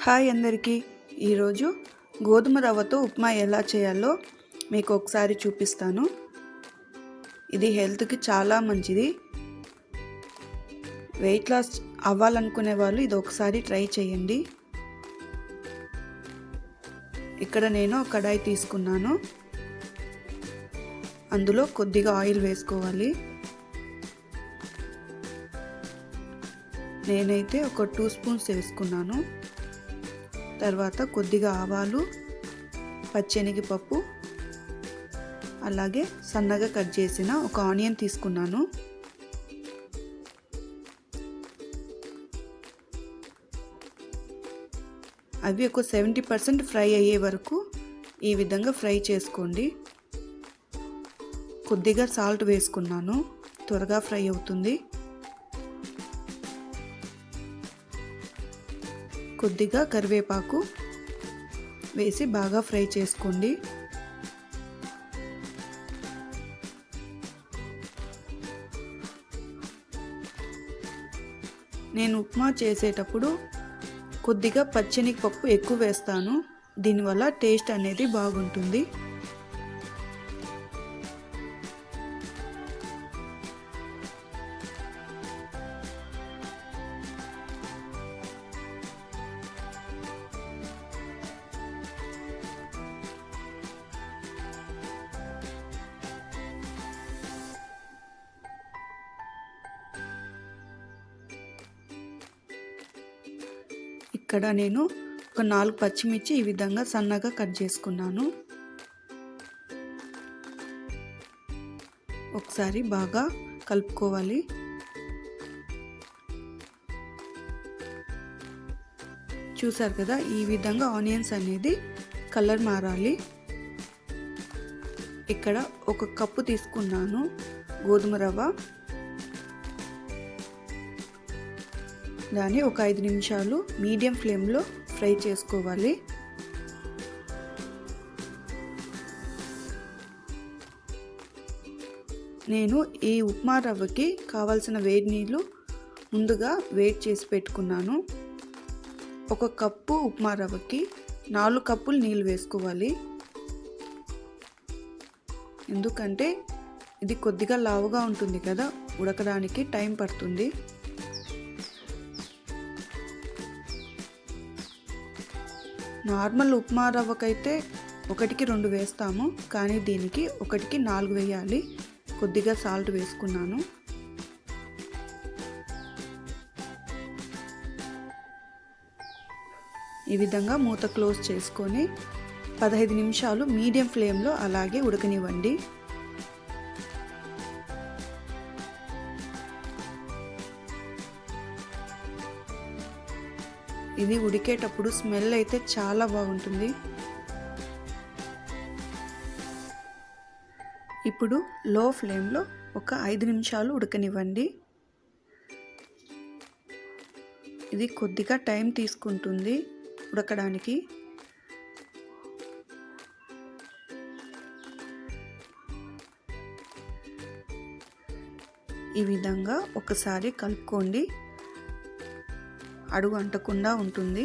Hi అందరికీ. ఈరోజు గోధుమ రవ్వతో ఉప్మా ఎలా చేయాలో మీకు ఒకసారి చూపిస్తాను. ఇది హెల్త్కి చాలా మంచిది. వెయిట్ లాస్ అవ్వాలనుకునే వాళ్ళు ఇది ఒకసారి ట్రై చేయండి. ఇక్కడ నేను కడాయి తీసుకున్నాను. అందులో కొద్దిగా ఆయిల్ వేసుకోవాలి. నేనైతే ఒక 2 స్పూన్స్ వేసుకున్నాను. తర్వాత కొద్దిగా ఆవాలు, పచ్చెనగపప్పు, అలాగే సన్నగా కట్ చేసిన ఒక ఆనియన్ తీసుకున్నాను. అవి ఒక 70% ఫ్రై అయ్యే వరకు ఈ విధంగా ఫ్రై చేసుకోండి. కొద్దిగా సాల్ట్ వేసుకున్నాను, త్వరగా ఫ్రై అవుతుంది. కొద్దిగా కరివేపాకు వేసి బాగా ఫ్రై చేసుకోండి. నేను ఉప్మా చేసేటప్పుడు కొద్దిగా పచ్చెనగపప్పు ఎక్కువ వేస్తాను. దీనివల్ల టేస్ట్ అనేది బాగుంటుంది. ఇక్కడ నేను ఒక 4 పచ్చిమిర్చి ఈ విధంగా సన్నగా కట్ చేసుకున్నాను. ఒకసారి బాగా కలుపుకోవాలి. చూసారు కదా, ఈ విధంగా ఆనియన్స్ అనేది కలర్ మారాలి. ఇక్కడ ఒక కప్పు తీసుకున్నాను గోధుమ రవ్వ. దాన్ని ఒక 5 నిమిషాలు మీడియం ఫ్లేమ్లో ఫ్రై చేసుకోవాలి. నేను ఈ ఉప్మా రవ్వకి కావాల్సిన వేడి నీళ్ళు ముందుగా వేడి చేసి పెట్టుకున్నాను. ఒక కప్పు ఉప్మా రవ్వకి 4 కప్పులు నీళ్ళు వేసుకోవాలి. ఎందుకంటే ఇది కొద్దిగా లావుగా ఉంటుంది కదా, ఉడకడానికి టైం పడుతుంది. నార్మల్ ఉప్మా రవ్వకైతే 1కి 2 వేస్తాము, కానీ దీనికి 1కి 4 వేయాలి. కొద్దిగా సాల్ట్ వేసుకున్నాను. ఈ విధంగా మూత క్లోజ్ చేసుకొని 15 నిమిషాలు మీడియం ఫ్లేమ్లో అలాగే ఉడకనివ్వండి. ఇది ఉడికేటప్పుడు స్మెల్ అయితే చాలా బాగుంటుంది. ఇప్పుడు లో ఫ్లేమ్లో ఒక 5 నిమిషాలు ఉడకనివ్వండి. ఇది కొద్దిగా టైం తీసుకుంటుంది ఉడకడానికి. ఈ విధంగా ఒకసారి కలుపుకోండి, అడుగు అంటకుండా ఉంటుంది.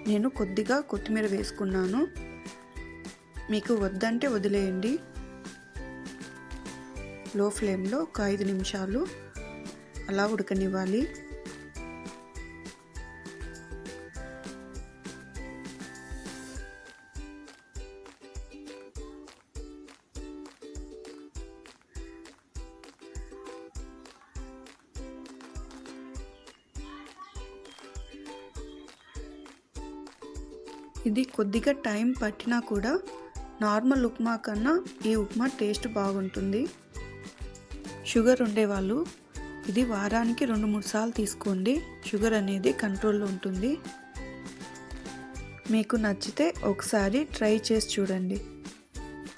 నేను కొద్దిగా కొత్తిమీర వేసుకున్నాను. మీకు వద్దంటే వదిలేయండి. లో ఫ్లేమ్లో ఒక 5 నిమిషాలు అలా ఉడకనివ్వాలి. ఇది కొద్దిగా టైం పట్టినా కూడా నార్మల్ ఉప్మా కన్నా ఈ ఉప్మా టేస్ట్ బాగుంటుంది. షుగర్ ఉండేవాళ్ళు ఇది వారానికి 2-3 సార్లు తీసుకోండి. షుగర్ అనేది కంట్రోల్లో ఉంటుంది. మీకు నచ్చితే ఒకసారి ట్రై చేసి చూడండి.